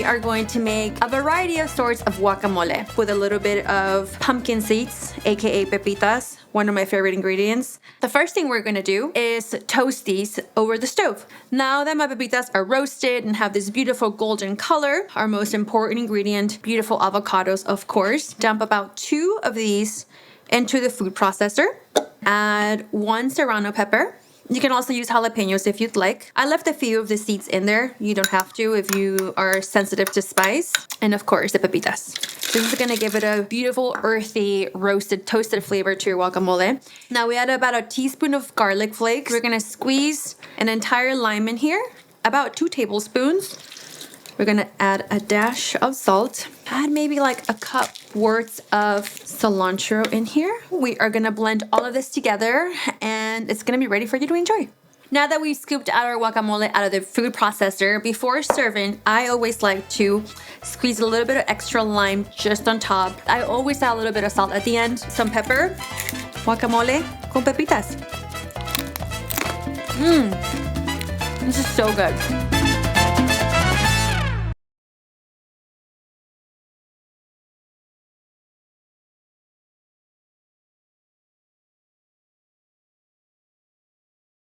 are going to make a variety of sorts of guacamole with a little bit of pumpkin seeds, aka pepitas, one of my favorite ingredients. The first thing we're gonna do is toast these over the stove. Now that my pepitas are roasted and have this beautiful golden color, our most important ingredient, beautiful avocados, of course. Dump about 2 of these into the food processor. Add 1 serrano pepper. You can also use jalapenos if you'd like. I left a few of the seeds in there. You don't have to if you are sensitive to spice. And of course, the pepitas. This is gonna give it a beautiful, earthy, roasted, toasted flavor to your guacamole. Now we add about a teaspoon of garlic flakes. We're gonna squeeze an entire lime in here, about 2 tablespoons. We're gonna add a dash of salt. Add maybe like a cup worth of cilantro in here. We are gonna blend all of this together and it's gonna be ready for you to enjoy. Now that we've scooped out our guacamole out of the food processor, before serving, I always like to squeeze a little bit of extra lime just on top. I always add a little bit of salt at the end, some pepper, guacamole con pepitas. This is so good.